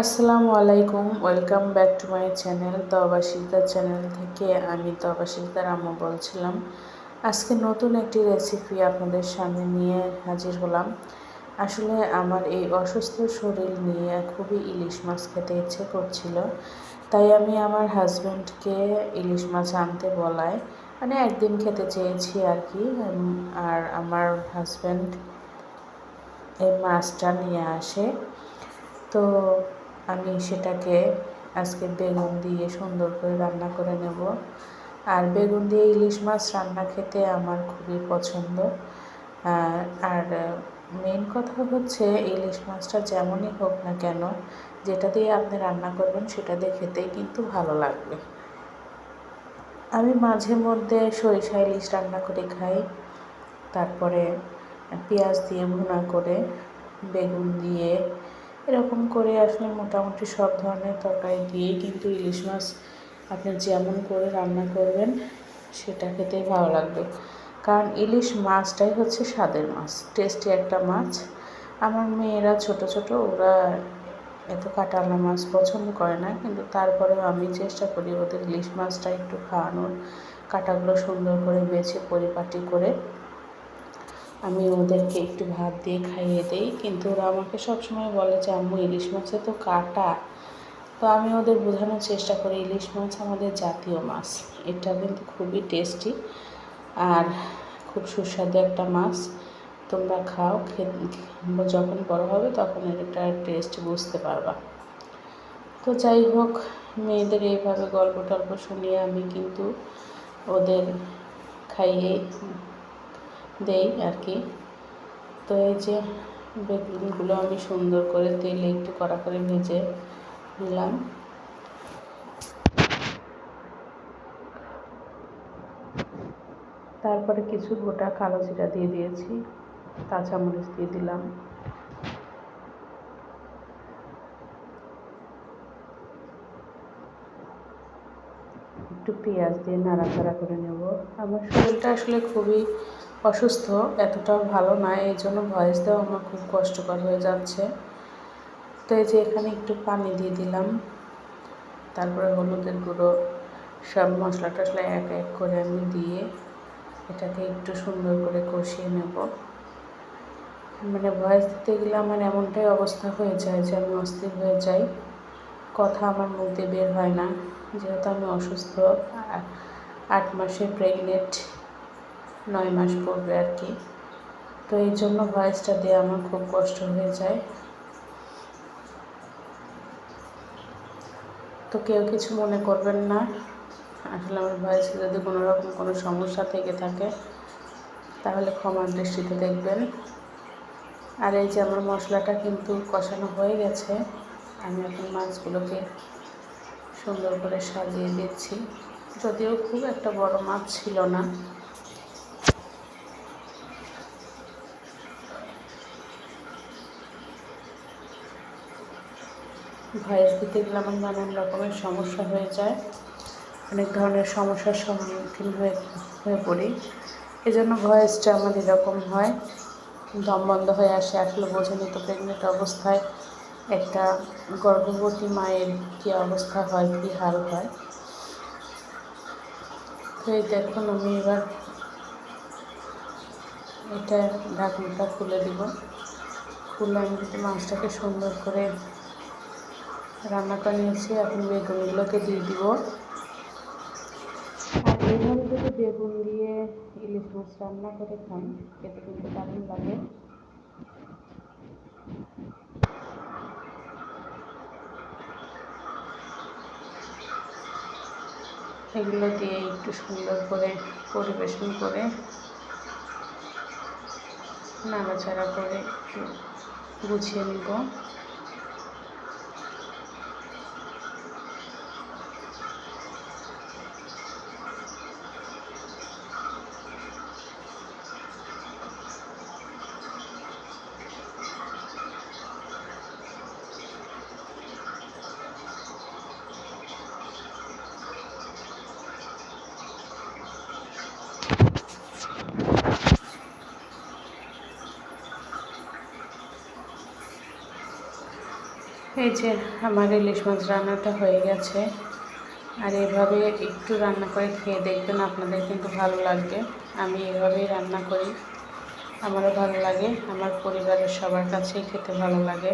আসসালামু আলাইকুম, welcome back to my channel তবাশিরদার চ্যানেল থেকে। আমি তবাশিরদার আম্মু বলছিলাম। আজকে নতুন একটি রেসিপি আপনাদের সামনে নিয়ে হাজির হলাম। আসলে আমার এই অসুস্থ শরীর নিয়ে খুবই ইলিশ মাছ খেতে ইচ্ছে করছিল, তাই আমি আমার হাজব্যান্ডকে ইলিশ মাছ আনতে বলায় একদিন খেতে চেয়েছি আর কি। আর আমার হাজব্যান্ড এই মাছটা নিয়ে আসে, তো আমি সেটাকে আজকে বেগুন দিয়ে সুন্দর করে রান্না করে নেব। আর বেগুন দিয়ে ইলিশ মাছ রান্না খেতে আমার খুবই পছন্দ। আর মেন কথা হচ্ছে ইলিশ মাছটা যেমনই হোক না কেন, যেটা দিয়ে আপনি রান্না করবেন সেটা দিয়ে খেতেই কিন্তু ভালো লাগবে। আমি মাঝে মধ্যে সরিষা ইলিশ রান্না করে খাই, তারপরে পেঁয়াজ দিয়ে ভুনা করে, বেগুন দিয়ে, এরকম করে আসলে মোটামুটি সব ধরনের তরকারি দিয়েই কিন্তু ইলিশ মাছ আপনি যেমন করে রান্না করবেন সেটা খেতেই ভালো লাগবে। কারণ ইলিশ মাছটাই হচ্ছে স্বাদের মাছ, টেস্টি একটা মাছ। আমার মেয়েরা ছোট ছোট, ওরা এত কাঁটাওয়ালা মাছ পছন্দ করে না, কিন্তু তারপরেও আমি চেষ্টা করি ওদের ইলিশ মাছটা একটু খাওয়ানোর। কাঁটাগুলো সুন্দর করে বেছে পরিপাটি করে আমি ওদেরকে একটু ভাত দিয়ে খাইয়ে দিই, কিন্তু ওরা আমাকে সবসময় বলে যে আম্মু ইলিশ মাছে তো কাঁটা। তো আমি ওদের বোঝানোর চেষ্টা করি ইলিশ মাছ আমাদের জাতীয় মাছ, এটা কিন্তু খুবই টেস্টি আর খুব সুস্বাদু একটা মাছ। তোমরা খাও, যখন বড় হবে তখন এটার টেস্ট বুঝতে পারবা। তো যাই হোক, মেয়েদের এইভাবে গল্প টল্প শুনিয়ে আমি কিন্তু ওদের খাইয়ে দেই আর কি। তো এই যে বেগুনগুলো আমি সুন্দর করে তেলে একটু কড়া করে ভেজে নিলাম। তারপরে কিছু গোটা কালো জিরা দিয়ে দিয়েছি, কাঁচামরিচ দিয়ে দিলাম, একটু পেঁয়াজ দিয়ে নাড়াচাড়া করে নেব। আমার শরীরটা আসলে খুবই অসুস্থ, এতটাও ভালো না, এই জন্য ভয়েস দেওয়া আমার খুব কষ্টকর হয়ে যাচ্ছে। তো এই যে এখানে একটু পানি দিয়ে দিলাম, তারপরে হলুদের গুঁড়ো, সব মশলা টশলা এক এক করে আমি দিয়ে এটাকে একটু সুন্দর করে কষিয়ে নেব। ভয়েস দিতে গেলে আমার এমনটাই অবস্থা হয়ে যায় যে আমি অস্থির হয়ে যাই, কথা আমার মুখ দিয়ে বের হয় না, যেহেতু আমি অসুস্থ। 8 মাসে প্রেগনেন্ট, 9 মাস পড়বে আর কি। তো এই জন্য ভয়েসটা দিয়ে আমার খুব কষ্ট হয়ে যায়। তো কেউ কিছু মনে করবেন না, আসলে আমার ভয়েসে যদি কোনো রকম কোনো সমস্যা থেকে থাকে তাহলে ক্ষমার দৃষ্টিতে দেখবেন। আর এই যে আমার মশলাটা কিন্তু কষানো হয়ে গেছে, আমি এখন মাছগুলোকে সুন্দর করে সাজিয়ে দিচ্ছি, যদিও খুব একটা বড় মাছ ছিল না। ভয়েস দিতে গেলে আমার নানান রকমের সমস্যা হয়ে যায়, অনেক ধরনের সমস্যার সম্মুখীন হয়ে পড়ি, এজন্য ভয়েসটা আমার এরকম হয়, দম বন্ধ হয়ে আসে। আসলে বোঝেনি তো প্রেগনেন্ট অবস্থায় একটা গর্ভবতী মায়ের কী অবস্থা হয়, কী হাল হয়। তো এই দেখুন, আমি এবার এটা ঢাকনাটা খুলে দিব। খুলে আমি কিন্তু মাছটাকে সুন্দর করে রান্না করে নিয়েছি, এখন বেগুনগুলোকে দিয়ে দিব। আর এইভাবে যদি বেগুন দিয়ে ইলিশ মাছ রান্না করে খান খেতে কিন্তু দারুণ লাগে। এগুলো দিয়ে একটু সুন্দর করে পরিবেশন করে নাড়াচাড়া করে একটু গুছিয়ে নিব। এই যে আমার ইলিশ মাছ রান্নাটা হয়ে গেছে। আর এভাবে একটু রান্না করে খেয়ে দেখবেন, আপনাদের কিন্তু ভালো লাগবে। আমি এভাবেই রান্না করি, আমারও ভালো লাগে, আমার পরিবারের সবার কাছেই খেতে ভালো লাগে।